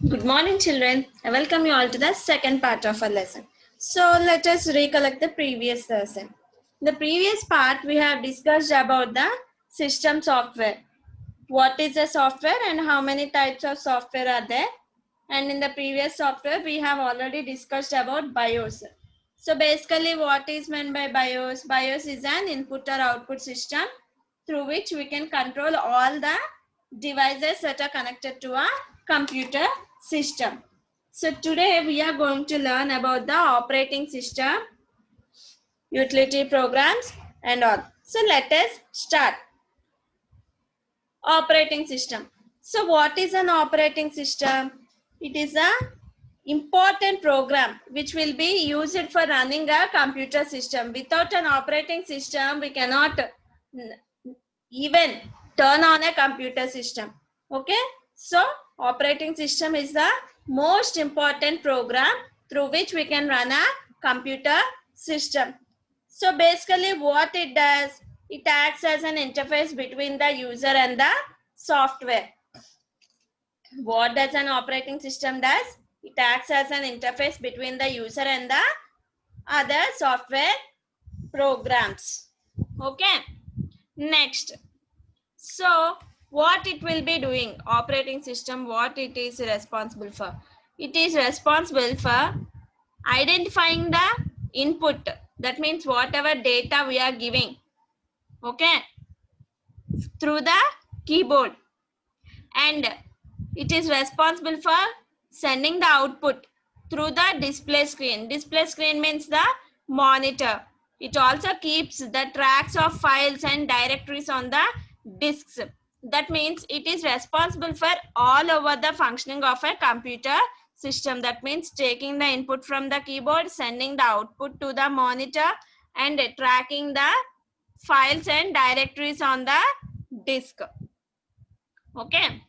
Good morning, children. I welcome you all to the second part of our lesson. So, let us recollect the previous lesson. In the previous part, we have discussed about the system software. What is a software and how many types of software are there? And in the previous software, we have already discussed about BIOS. So, basically, what is meant by BIOS? BIOS is an input or output system through which we can control all the devices that are connected to a computer system. So today we are going to learn about the operating system, utility programs and all. So let us start. Operating system. So what is an operating system? It is a important program which will be used for running a computer system. Without an operating system, we cannot even turn on a computer system. Okay, so operating system is the most important program through which we can run a computer system. So basically what it does, it acts as an interface between the user and the software. What does an operating system does? It acts as an interface between the user and the other software programs. Okay, next. So what it will be doing, operating system, what it is responsible for? It is responsible for identifying the input. That means whatever data we are giving, okay, through the keyboard, and it is responsible for sending the output through the display screen. Display screen means the monitor. It also keeps the tracks of files and directories on the disks. That means it is responsible for all over the functioning of a computer system. That means taking the input from the keyboard, sending the output to the monitor, and tracking the files and directories on the disk. Okay,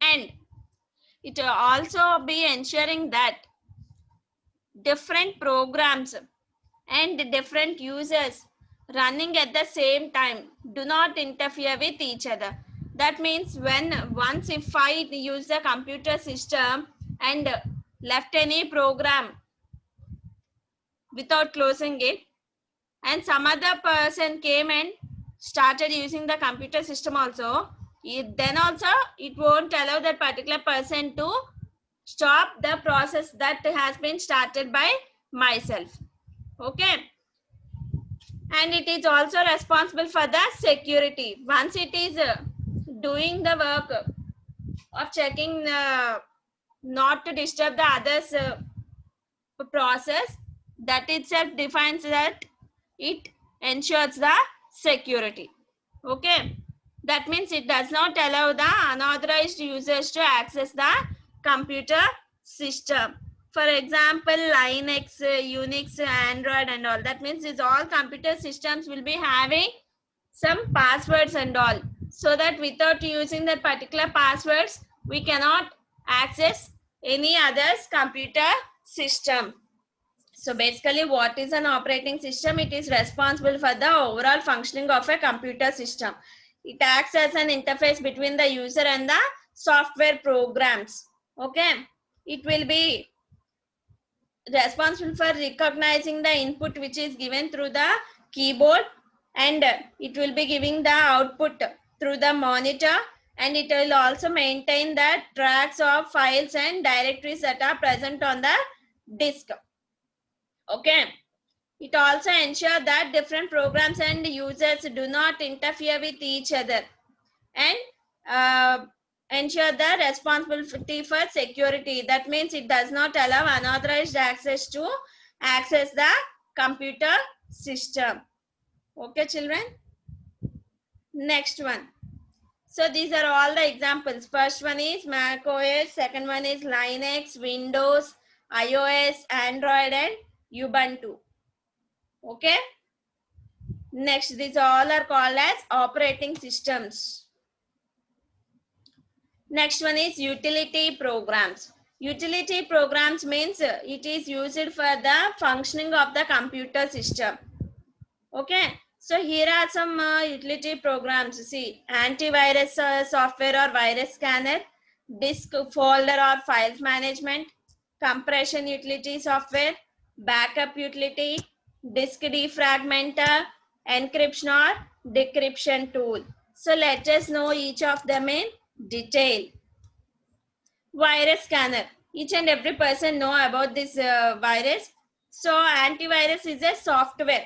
and it will also be ensuring that different programs and different users running at the same time do not interfere with each other. That means once if I use the computer system and left any program without closing it, and some other person came and started using the computer system also, then also it won't allow that particular person to stop the process that has been started by myself. Okay, and it is also responsible for the security. Once it is doing the work of checking not to disturb the others process, that itself defines that it ensures the security. Okay, that means it does not allow the unauthorized users to access the computer system. For example, Linux, Unix, Android and all. That means it's all computer systems will be having some passwords and all, so that without using that particular passwords we cannot access any other's computer system. So basically what is an operating system? It is responsible for the overall functioning of a computer system. It acts as an interface between the user and the software programs. Okay, it will be responsible for recognizing the input which is given through the keyboard, and it will be giving the output through the monitor, and it will also maintain the tracks of files and directories that are present on the disk. Okay, it also ensures that different programs and users do not interfere with each other, and ensure the responsibility for security. That means it does not allow unauthorized access to access the computer system. Okay, children. Next one. So these are all the examples. First one is Mac OS, second one is Linux, Windows, iOS, Android and Ubuntu. Okay. Next, these all are called as operating systems. Next one is utility programs. Utility programs means it is used for the functioning of the computer system. Okay, so here are some utility programs. See, antivirus software or virus scanner, disk folder or files management, compression utility software, backup utility, disk defragmenter, encryption or decryption tool. So let us know each of them in detail. Virus scanner. Each and every person know about this virus. So antivirus is a software.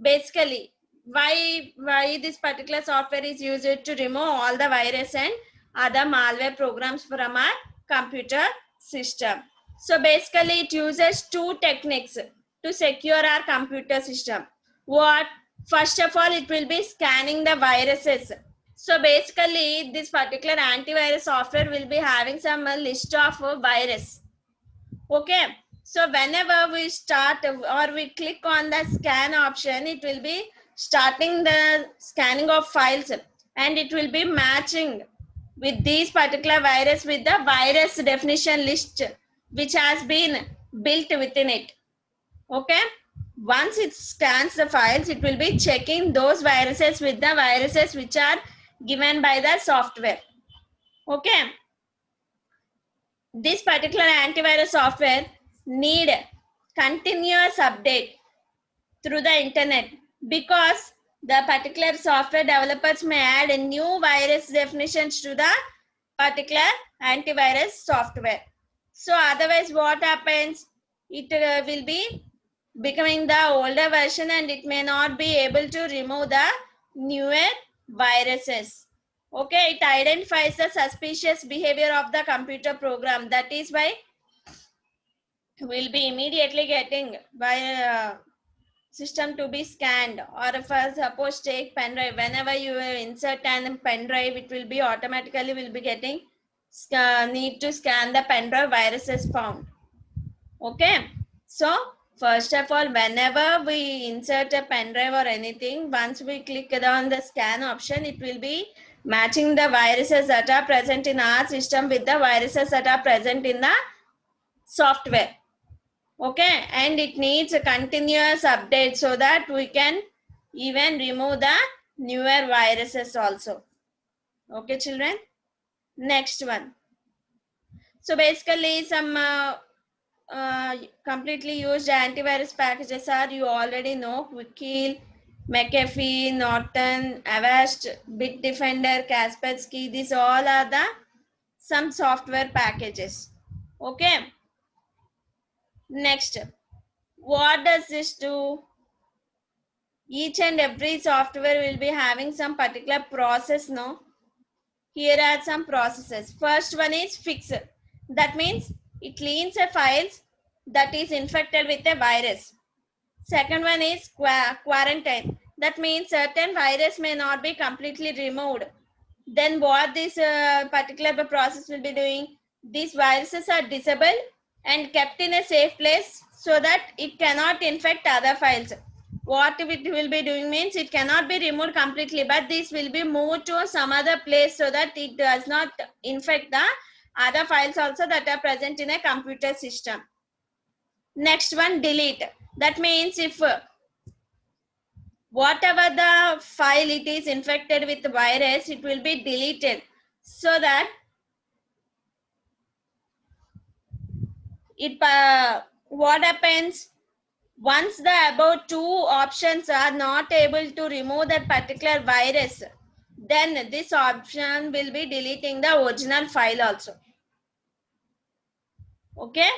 Basically, why this particular software is used to remove all the virus and other malware programs from our computer system. So basically, it uses two techniques to secure our computer system. What? First of all, it will be scanning the viruses. So basically, this particular antivirus software will be having some list of virus. Okay. So whenever we start or we click on the scan option, it will be starting the scanning of files and it will be matching with these particular virus with the virus definition list which has been built within it. Okay. Once it scans the files, it will be checking those viruses with the viruses which are given by the software. Okay. This particular antivirus software need continuous update through the internet because the particular software developers may add a new virus definitions to the particular antivirus software. So otherwise what happens? It will be becoming the older version and it may not be able to remove the newer viruses. Okay, it identifies the suspicious behavior of the computer program. That is why we'll be immediately getting by system to be scanned. Or if I suppose take pen drive, whenever you insert an pen drive, it will be automatically will be getting need to scan the pen drive viruses found. Okay, so first of all, whenever we insert a pen drive or anything, once we click on the scan option, it will be matching the viruses that are present in our system with the viruses that are present in the software. Okay, and it needs a continuous update so that we can even remove the newer viruses also. Okay, children. Next one. So basically some completely used antivirus packages are, you already know, Quickheal, McAfee, Norton, Avast, Bitdefender, Kaspersky. These all are the some software packages. Okay. Next, what does this do? Each and every software will be having some particular process. No, here are some processes. First one is fix. That means it cleans a files that is infected with a virus. Second one is quarantine. That means certain virus may not be completely removed. Then what this particular process will be doing? These viruses are disabled and kept in a safe place so that it cannot infect other files. What it will be doing means it cannot be removed completely, but this will be moved to some other place so that it does not infect the other files also that are present in a computer system. Next one, delete. That means if whatever the file it is infected with the virus, it will be deleted so that it what happens once the above two options are not able to remove that particular virus, then this option will be deleting the original file also. Okay,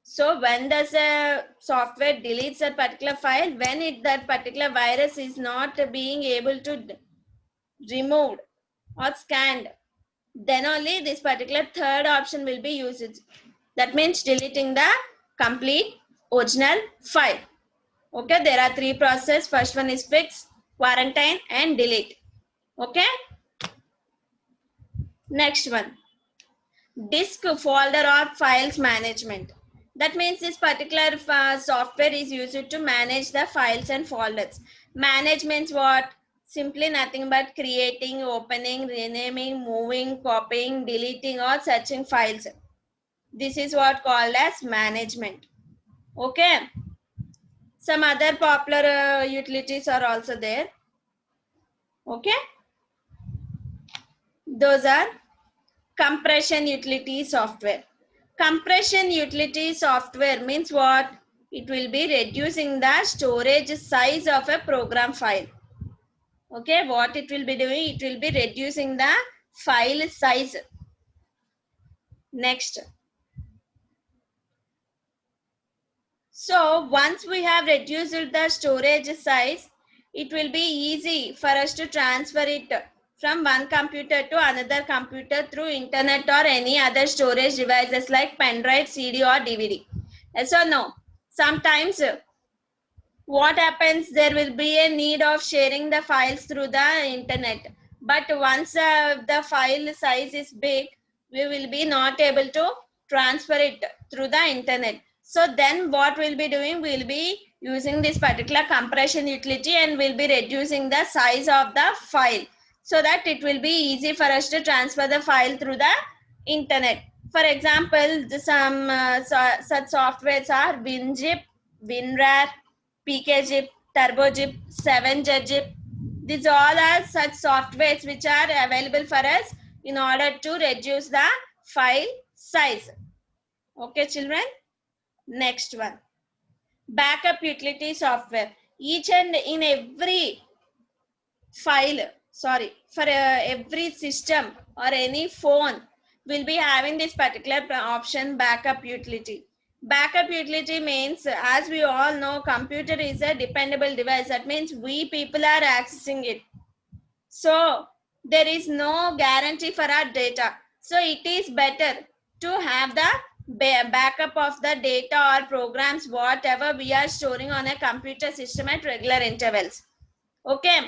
so when does a software deletes a particular file? When that particular virus is not being able to removed or scanned, then only this particular third option will be used. That means deleting the complete original file. Okay, there are three processes. First one is fix, quarantine, and delete. Okay. Next one, disk folder or files management. That means this particular software is used to manage the files and folders. Management what? Simply nothing but creating, opening, renaming, moving, copying, deleting, or searching files. This is what called as management. Okay. Some other popular utilities are also there. Okay. Those are compression utility software. Compression utility software means what? It will be reducing the storage size of a program file. Okay, what it will be doing? It will be reducing the file size. Next. So once we have reduced the storage size, it will be easy for us to transfer it from one computer to another computer through internet or any other storage devices like pen drive, CD or DVD. Yes or no? Sometimes what happens, there will be a need of sharing the files through the internet, but once the file size is big, we will be not able to transfer it through the internet. So then what we'll be doing, we'll be using this particular compression utility and we'll be reducing the size of the file so that it will be easy for us to transfer the file through the internet. For example, some such softwares are WinZip, WinRAR, PKZip, TurboZip, 7JetZip. These all are such softwares which are available for us in order to reduce the file size. Okay, children. Next one. Backup utility software. Each and in every for every system or any phone will be having this particular option, backup utility. Backup utility means, as we all know, computer is a dependable device. That means we people are accessing it. So there is no guarantee for our data. So it is better to have the backup of the data or programs, whatever we are storing on a computer system at regular intervals. Okay.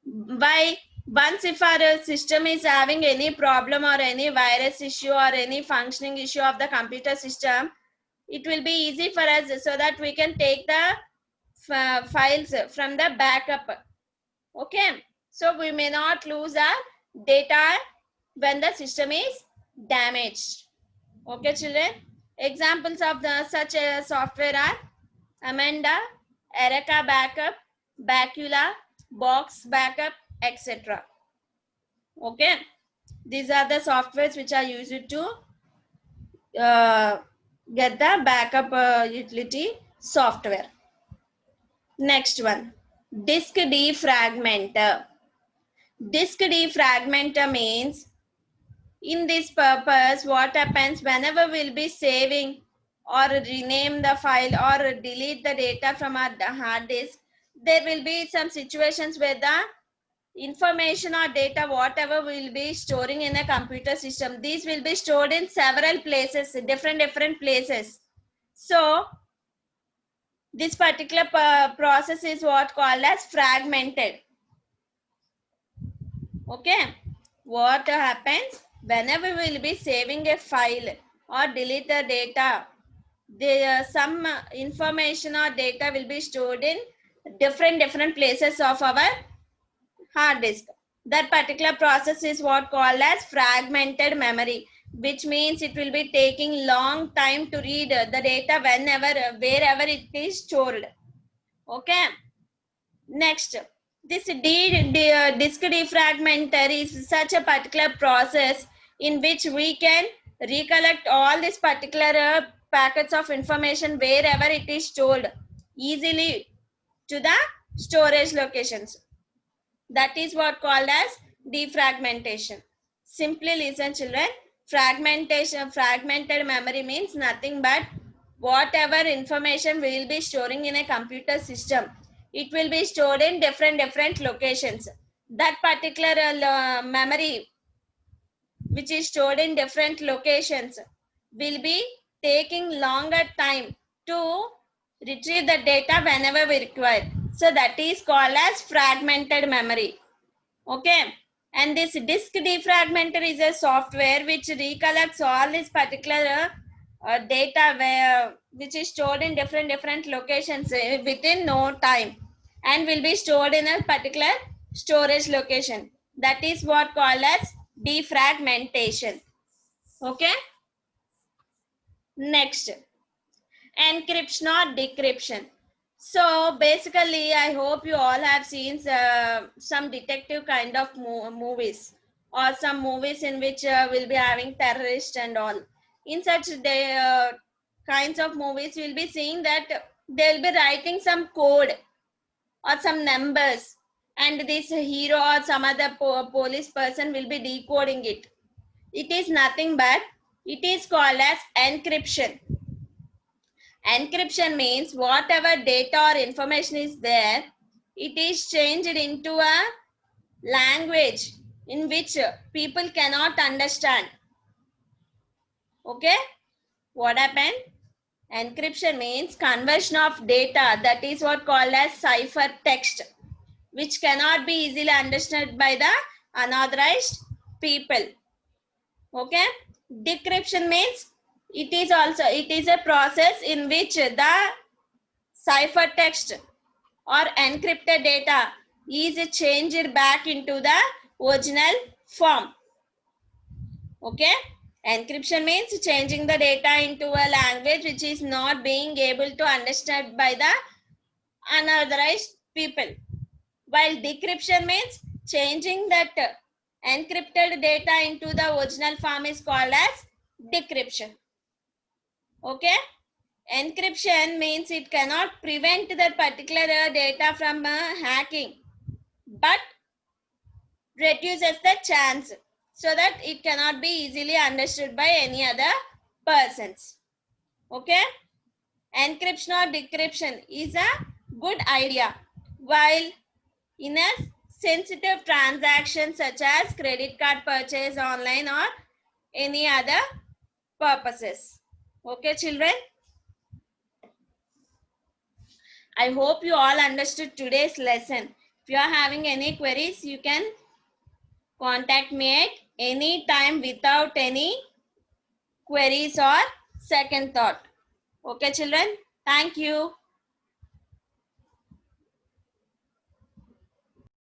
Why? Once if our system is having any problem or any virus issue or any functioning issue of the computer system, it will be easy for us so that we can take the files from the backup. Okay. So we may not lose our data when the system is damaged. Okay, children. Examples of the such a software are Amanda, Erica Backup, Bacula, Box Backup, etc. Okay, these are the softwares which are used to get the backup utility software. Next one, disk defragmenter. Disk defragmenter means, in this purpose, what happens whenever we'll be saving or rename the file or delete the data from our hard disk, there will be some situations where the information or data, whatever we'll be storing in a computer system, these will be stored in several places, different places. So this particular process is what called as fragmented. Okay, what happens whenever we will be saving a file or delete the data, some information or data will be stored in different places of our hard disk. That particular process is what called as fragmented memory, which means it will be taking long time to read the data wherever it is stored. Okay. Next, this disk defragmenter is such a particular process in which we can recollect all these particular packets of information wherever it is stored easily to the storage locations. That is what called as defragmentation. Simply listen, children. Fragmented memory means nothing but whatever information we will be storing in a computer system, it will be stored in different locations. That particular memory which is stored in different locations will be taking longer time to retrieve the data whenever we require. So that is called as fragmented memory. Okay. And this disk defragmenter is a software which recollects all this particular data which is stored in different locations within no time and will be stored in a particular storage location. That is what called as defragmentation. Okay. Next, encryption or decryption. So basically, I hope you all have seen some detective kind of movies. or some movies in which will be having terrorists and all. In such kinds of movies, we'll be seeing that they'll be writing some code or some numbers, and this hero or some other police person will be decoding it. It is nothing but it is called as encryption. Encryption means whatever data or information is there, it is changed into a language in which people cannot understand. Okay, what happened? Encryption means conversion of data, that is what called as ciphertext, which cannot be easily understood by the unauthorized people. Okay, decryption means it is a process in which the ciphertext or encrypted data is changed back into the original form. Okay, encryption means changing the data into a language which is not being able to understand by the unauthorized people, while decryption means changing that encrypted data into the original form is called as decryption. Okay, encryption means it cannot prevent that particular data from hacking, but reduces the chance so that it cannot be easily understood by any other persons. Okay, encryption or decryption is a good idea while in a sensitive transaction such as credit card purchase online or any other purposes. Okay, children, I hope you all understood today's lesson. If you are having any queries, you can contact me at any time without any queries or second thought. Okay, children, thank you.